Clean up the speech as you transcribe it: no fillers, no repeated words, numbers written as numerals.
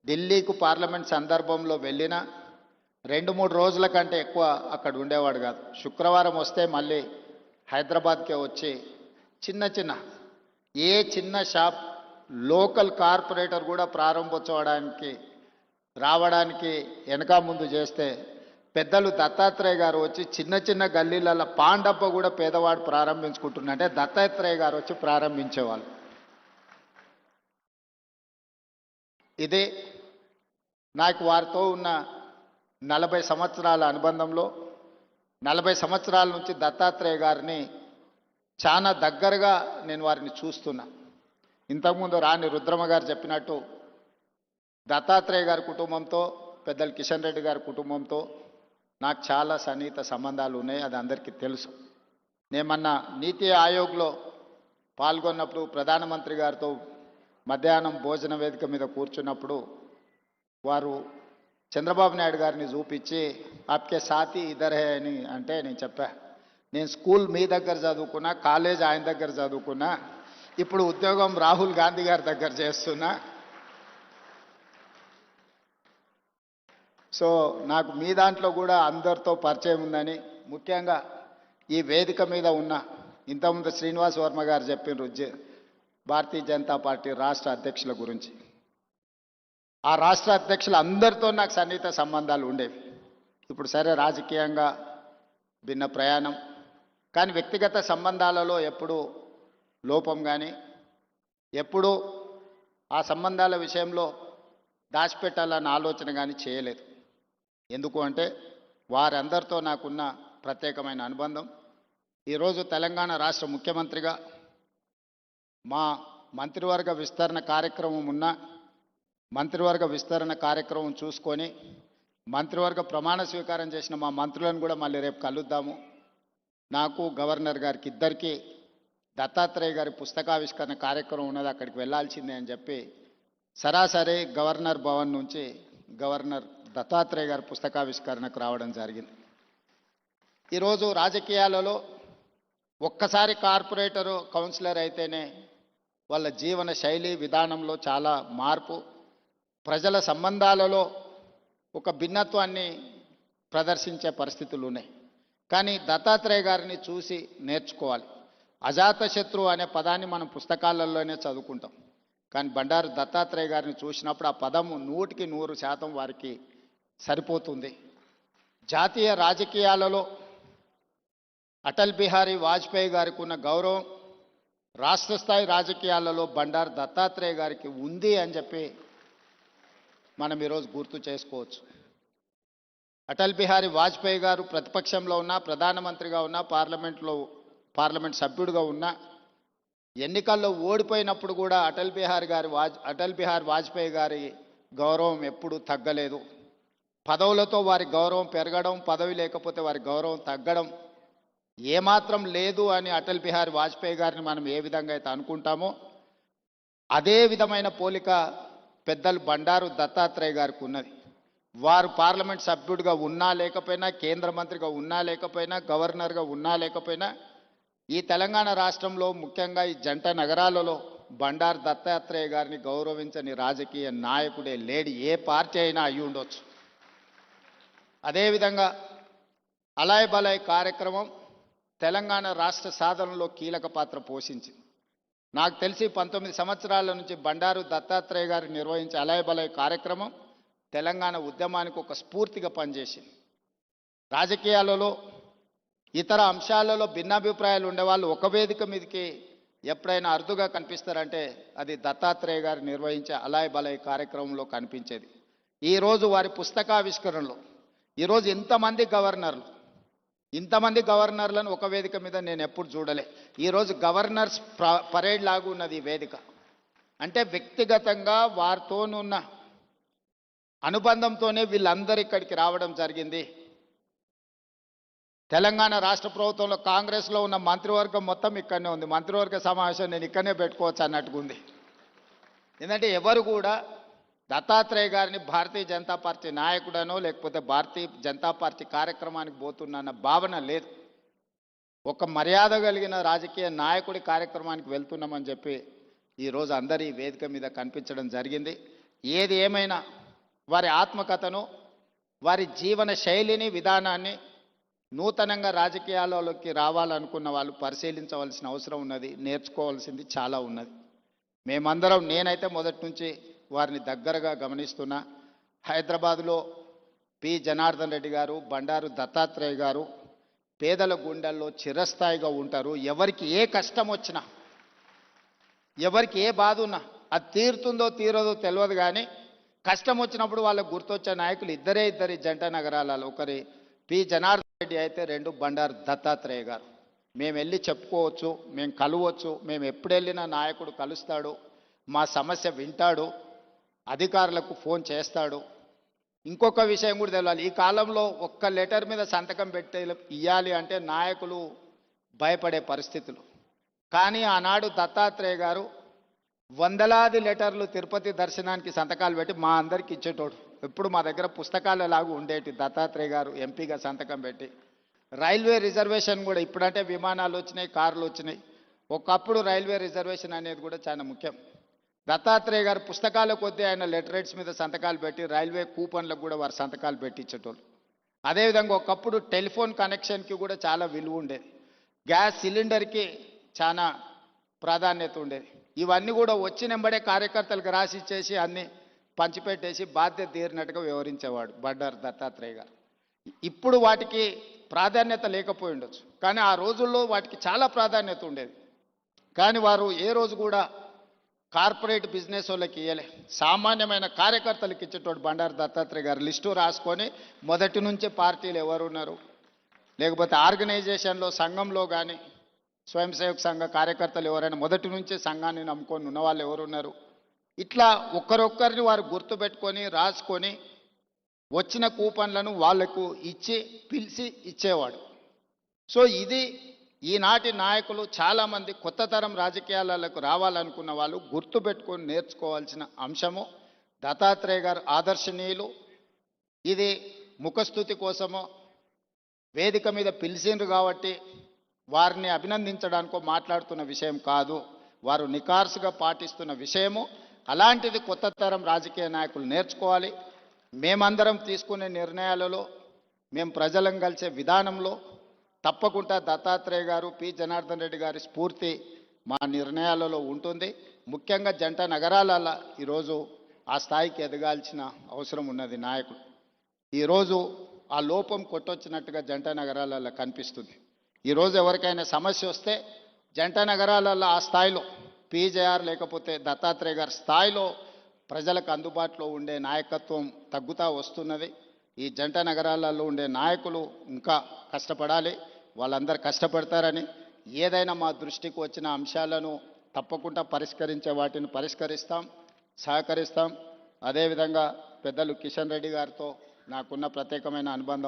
ఢిల్లీకు parliament సందర్భంలో వెళ్ళినా 2-3 రోజుల కంటే ఎక్కువ అక్కడ ఉండేవాడు కాదు. శుక్రవారం వస్తే మళ్ళీ హైదరాబాద్కే వచ్చి చిన్న షాప్ లోకల్ కార్పొరేటర్ కూడా ప్రారంభోత్సవానికి రావడానికి వెనక ముందు చేస్తే పెద్దలు దత్తాత్రేయ గారు వచ్చి చిన్న గల్లీలలో పాన్ డబ్బా కూడా పేదవాడు ప్రారంభించుకుంటున్నారంటే దత్తాత్రేయ గారు వచ్చి ప్రారంభించేవాళ్ళు. ఇదే నాకు వారితో ఉన్న 40 సంవత్సరాల అనుబంధంలో 40 సంవత్సరాల నుంచి దత్తాత్రేయ గారిని చాలా దగ్గరగా నేను వారిని చూస్తున్నా. ఇంతకుముందు రాణి రుద్రమ్మ గారు చెప్పినట్టు దత్తాత్రేయ గారి కుటుంబంతో పెద్దలు కిషన్ రెడ్డి గారి కుటుంబంతో నాకు చాలా సన్నిహిత సంబంధాలు ఉన్నాయి. అది అందరికీ తెలుసు. నేను మొన్న నీతి ఆయోగ్లో పాల్గొన్నప్పుడు ప్రధానమంత్రి గారితో మధ్యాహ్నం భోజన వేదిక మీద కూర్చున్నప్పుడు వారు చంద్రబాబు నాయుడు గారిని చూపించి ఆప్కే సాథీ ఇద్దర్ హే అని అంటే నేను చెప్పా, నేను స్కూల్ మీ దగ్గర చదువుకున్నా, కాలేజ్ ఆయన దగ్గర చదువుకున్నా, ఇప్పుడు ఉద్యోగం రాహుల్ గాంధీ గారి దగ్గర చేస్తున్నా. సో నాకు మీ దాంట్లో కూడా అందరితో పరిచయం ఉందని, ముఖ్యంగా ఈ వేదిక మీద ఉన్న ఇంతకుముందు శ్రీనివాస్ వర్మ గారు చెప్పిన భారతీయ జనతా పార్టీ రాష్ట్ర అధ్యక్షుల గురించి. ఆ రాష్ట్ర అధ్యక్షులు అందరితో నాకు సన్నిహిత సంబంధాలు ఉండేవి. ఇప్పుడు సరే రాజకీయంగా భిన్న ప్రయాణం, కానీ వ్యక్తిగత సంబంధాలలో ఎప్పుడూ లోపం కానీ ఎప్పుడూ ఆ సంబంధాల విషయంలో దాచిపెట్టాలన్న ఆలోచన కానీ చేయలేదు. ఎందుకు అంటే వారందరితో నాకున్న ప్రత్యేకమైన అనుబంధం. ఈరోజు తెలంగాణ రాష్ట్ర ముఖ్యమంత్రిగా మా మంత్రివర్గ విస్తరణ కార్యక్రమం మంత్రివర్గ విస్తరణ కార్యక్రమం చూసుకొని మంత్రివర్గ ప్రమాణ స్వీకారం చేసిన మా మంత్రులను కూడా మళ్ళీ రేపు కలుద్దాము. నాకు గవర్నర్ గారికి ఇద్దరికీ దత్తాత్రేయ గారి పుస్తకావిష్కరణ కార్యక్రమం ఉన్నది, అక్కడికి వెళ్ళాల్సిందే అని చెప్పి సరాసరి గవర్నర్ భవన్ నుంచి గవర్నర్ దత్తాత్రేయ గారి పుస్తకావిష్కరణకు రావడం జరిగింది. ఈరోజు రాజకీయాలలో ఒక్కసారి కార్పొరేటరు కౌన్సిలర్ అయితేనే వాళ్ళ జీవన శైలి విధానంలో చాలా మార్పు, ప్రజల సంబంధాలలో ఒక భిన్నత్వాన్ని ప్రదర్శించే పరిస్థితులు ఉన్నాయి. కానీ దత్తాత్రేయ గారిని చూసి నేర్చుకోవాలి. అజాతశత్రువు అనే పదాన్ని మనం పుస్తకాలలోనే చదువుకుంటాం, కానీ బండారు దత్తాత్రేయ గారిని చూసినప్పుడు ఆ పదము 100% వారికి సరిపోతుంది. జాతీయ రాజకీయాలలో అటల్ బిహారీ వాజ్పేయి గారికి ఉన్న గౌరవం రాష్ట్ర స్థాయి రాజకీయాలలో బండారు దత్తాత్రేయ గారికి ఉంది అని చెప్పి మనం ఈరోజు గుర్తు చేసుకోవచ్చు. అటల్ బిహారీ వాజ్పేయి గారు ప్రతిపక్షంలో ఉన్న, ప్రధానమంత్రిగా ఉన్న, పార్లమెంట్ సభ్యుడిగా ఉన్న, ఎన్నికల్లో ఓడిపోయినప్పుడు కూడా అటల్ బిహారీ వాజ్పేయి గారి గౌరవం ఎప్పుడూ తగ్గలేదు. పదవులతో వారి గౌరవం పెరగడం, పదవి లేకపోతే వారి గౌరవం తగ్గడం ఏమాత్రం లేదు అని అటల్ బిహారీ వాజ్పేయి గారిని మనం ఏ విధంగా అయితే అనుకుంటామో అదే విధమైన పోలిక పెద్దలు బండారు దత్తాత్రేయ గారికి ఉన్నది. వారు పార్లమెంట్ సభ్యుడిగా ఉన్నా లేకపోయినా, కేంద్ర మంత్రిగా ఉన్నా లేకపోయినా, గవర్నర్గా ఉన్నా లేకపోయినా, ఈ తెలంగాణ రాష్ట్రంలో ముఖ్యంగా ఈ జంట నగరాలలో బండారు దత్తాత్రేయ గారిని గౌరవించని రాజకీయ నాయకుడే లేడు. ఏ పార్టీ అయినా అయి ఉండొచ్చు. అదేవిధంగా అలాయ్ బలాయ్ కార్యక్రమం తెలంగాణ రాష్ట్ర సాధనలో కీలక పాత్ర పోషించింది. నాకు తెలిసి 19 సంవత్సరాల నుంచి బండారు దత్తాత్రేయ గారు నిర్వహించే అలాయ్ బలాయ్ కార్యక్రమం తెలంగాణ ఉద్యమానికి ఒక స్ఫూర్తిగా పనిచేసింది. రాజకీయాలలో ఇతర అంశాలలో భిన్నాభిప్రాయాలు ఉండేవాళ్ళు ఒక వేదిక మీదకి ఎప్పుడైనా అరుదుగా కనిపిస్తారంటే అది దత్తాత్రేయ గారు నిర్వహించే అలాయ్ బలాయ్ కార్యక్రమంలో కనిపించేది. ఈరోజు వారి పుస్తకావిష్కరణలో ఈరోజు ఇంతమంది గవర్నర్లను ఒక వేదిక మీద నేను ఎప్పుడు చూడలే. ఈరోజు గవర్నర్స్ పరేడ్ లాగా ఉన్నది ఈ వేదిక. అంటే వ్యక్తిగతంగా వారితోనున్న అనుబంధంతోనే వీళ్ళందరూ ఇక్కడికి రావడం జరిగింది. తెలంగాణ రాష్ట్ర ప్రభుత్వంలో కాంగ్రెస్లో ఉన్న మంత్రివర్గం మొత్తం ఇక్కడనే ఉంది. మంత్రివర్గ సమావేశం నేను ఇక్కడనే పెట్టుకోవచ్చు అన్నట్టుగా ఉంది. ఎందుకంటే ఎవరు కూడా దత్తాత్రేయ గారిని భారతీయ జనతా పార్టీ నాయకుడనో లేకపోతే భారతీయ జనతా పార్టీ కార్యక్రమానికి పోతున్న భావన లేదు. ఒక మర్యాద కలిగిన రాజకీయ నాయకుడి కార్యక్రమానికి వెళ్తున్నామని చెప్పి ఈరోజు అందరి వేదిక మీద కనిపించడం జరిగింది. ఏది ఏమైనా వారి ఆత్మకథను, వారి జీవన శైలిని, విధానాన్ని నూతనంగా రాజకీయాలలోకి రావాలనుకున్న వాళ్ళు పరిశీలించవలసిన అవసరం ఉన్నది, నేర్చుకోవాల్సింది చాలా ఉన్నది. మేమందరం, నేనైతే మొదటి నుంచి వారిని దగ్గరగా గమనిస్తున్నా. హైదరాబాదులో పి జనార్దన్ రెడ్డి గారు, బండారు దత్తాత్రేయ గారు పేదల గుండెల్లో చిరస్థాయిగా ఉంటారు. ఎవరికి ఏ కష్టం వచ్చినా, ఎవరికి ఏ బాధ ఉన్నా అది తీరుతుందో తీరదో తెలియదు, కానీ కష్టం వచ్చినప్పుడు వాళ్ళకు గుర్తొచ్చే నాయకులు ఇద్దరి జంట నగరాలలో, ఒకరి పి జనార్దన్ రెడ్డి అయితే, రెండు బండారు దత్తాత్రేయ గారు. మేము వెళ్ళి చెప్పుకోవచ్చు, మేము కలవచ్చు, మేము ఎప్పుడు వెళ్ళినా నాయకుడు కలుస్తాడు, మా సమస్య వింటాడు, అధికారులకు ఫోన్ చేస్తాడు. ఇంకొక విషయం కూడా తెలియాలి, ఈ కాలంలో ఒక్క లెటర్ మీద సంతకం పెట్టి ఇవ్వాలి అంటే నాయకులు భయపడే పరిస్థితులు. కానీ ఆనాడు దత్తాత్రేయ గారు వందలాది లెటర్లు తిరుపతి దర్శనానికి సంతకాలు పెట్టి మా అందరికి ఇచ్చేటోడు. ఎప్పుడు మా దగ్గర పుస్తకాలు ఎలాగూ ఉండేటి. దత్తాత్రేయ గారు ఎంపీగా సంతకం పెట్టి, రైల్వే రిజర్వేషన్ కూడా, ఇప్పుడంటే విమానాలు వచ్చినాయి, కార్లు వచ్చినాయి, ఒకప్పుడు రైల్వే రిజర్వేషన్ అనేది కూడా చాలా ముఖ్యం. దత్తాత్రేయ గారు పుస్తకాల కొద్దీ ఆయన లెటరేట్స్ మీద సంతకాలు పెట్టి, రైల్వే కూపన్లకు కూడా వారు సంతకాలు పెట్టించేటోళ్ళు. అదేవిధంగా ఒకప్పుడు టెలిఫోన్ కనెక్షన్కి కూడా చాలా విలువ ఉండేది, గ్యాస్ సిలిండర్కి చాలా ప్రాధాన్యత ఉండేది. ఇవన్నీ కూడా వచ్చినెంబడే కార్యకర్తలకు రాసి ఇచ్చేసి అన్నీ పంచిపెట్టేసి బాధ్యత తీరినట్టుగా వివరించేవాడు బండారు దత్తాత్రేయ గారు. ఇప్పుడు వాటికి ప్రాధాన్యత లేకపోయి ఉండొచ్చు, కానీ ఆ రోజుల్లో వాటికి చాలా ప్రాధాన్యత ఉండేది. కానీ వారు ఏ రోజు కూడా కార్పొరేట్ బిజినెస్ వాళ్ళకి ఇవ్వలే, సామాన్యమైన కార్యకర్తలకు ఇచ్చేటోడు బండారు దత్తాత్రేయ గారు. లిస్టు రాసుకొని మొదటి నుంచే పార్టీలు ఎవరున్నారు, లేకపోతే ఆర్గనైజేషన్లో, సంఘంలో కానీ స్వయం సేవక సంఘ కార్యకర్తలు ఎవరైనా మొదటి నుంచే సంఘాన్ని నమ్ముకొని ఉన్నవాళ్ళు ఎవరున్నారు, ఇట్లా ఒక్కరొక్కరిని వారు గుర్తుపెట్టుకొని రాసుకొని వచ్చిన కూపన్లను వాళ్లకు ఇచ్చి పిలిచి ఇచ్చేవాడు. సో ఇది ఈనాటి నాయకులు చాలామంది కొత్త తరం రాజకీయాలకు రావాలనుకున్న వాళ్ళు గుర్తుపెట్టుకొని నేర్చుకోవాల్సిన అంశము. దత్తాత్రేయ గారు ఆదర్శనీయులు. ఇది ముఖస్థుతి కోసమో వేదిక మీద పిలిచిండ్రు కాబట్టి వారిని అభినందించడానికో మాట్లాడుతున్న విషయం కాదు, వారు నికార్సుగా పాటిస్తున్న విషయము. అలాంటిది కొత్త తరం రాజకీయ నాయకులు నేర్చుకోవాలి. మేమందరం తీసుకునే నిర్ణయాలలో, మేము ప్రజలను కలిసే విధానంలో తప్పకుండా దత్తాత్రేయ గారు, పి జనార్దన్ రెడ్డి గారి స్ఫూర్తి మా నిర్ణయాలలో ఉంటుంది. ముఖ్యంగా జంట నగరాలలో ఈరోజు ఆ స్థాయికి ఎదగాల్సిన అవసరం ఉన్నది నాయకులు. ఈరోజు ఆ లోపం కొట్టొచ్చినట్టుగా జంట నగరాలలో కనిపిస్తుంది. ఈరోజు ఎవరికైనా సమస్య వస్తే జంట నగరాలలో ఆ స్థాయిలో పీజేఆర్ లేకపోతే దత్తాత్రేయ గారి స్థాయిలో ప్రజలకు అందుబాటులో ఉండే నాయకత్వం తగ్గుతూ వస్తున్నది. ఈ జంట నగరాలలో ఉండే నాయకులు ఇంకా కష్టపడాలి, వాళ్ళందరూ కష్టపడతారని, ఏదైనా మా దృష్టికి వచ్చిన అంశాలను తప్పకుండా పరిష్కరించే వాటిని పరిష్కరిస్తాం, సహకరిస్తాం. అదేవిధంగా పెద్దలు కిషన్ రెడ్డి గారితో నాకున్న ప్రత్యేకమైన అనుబంధం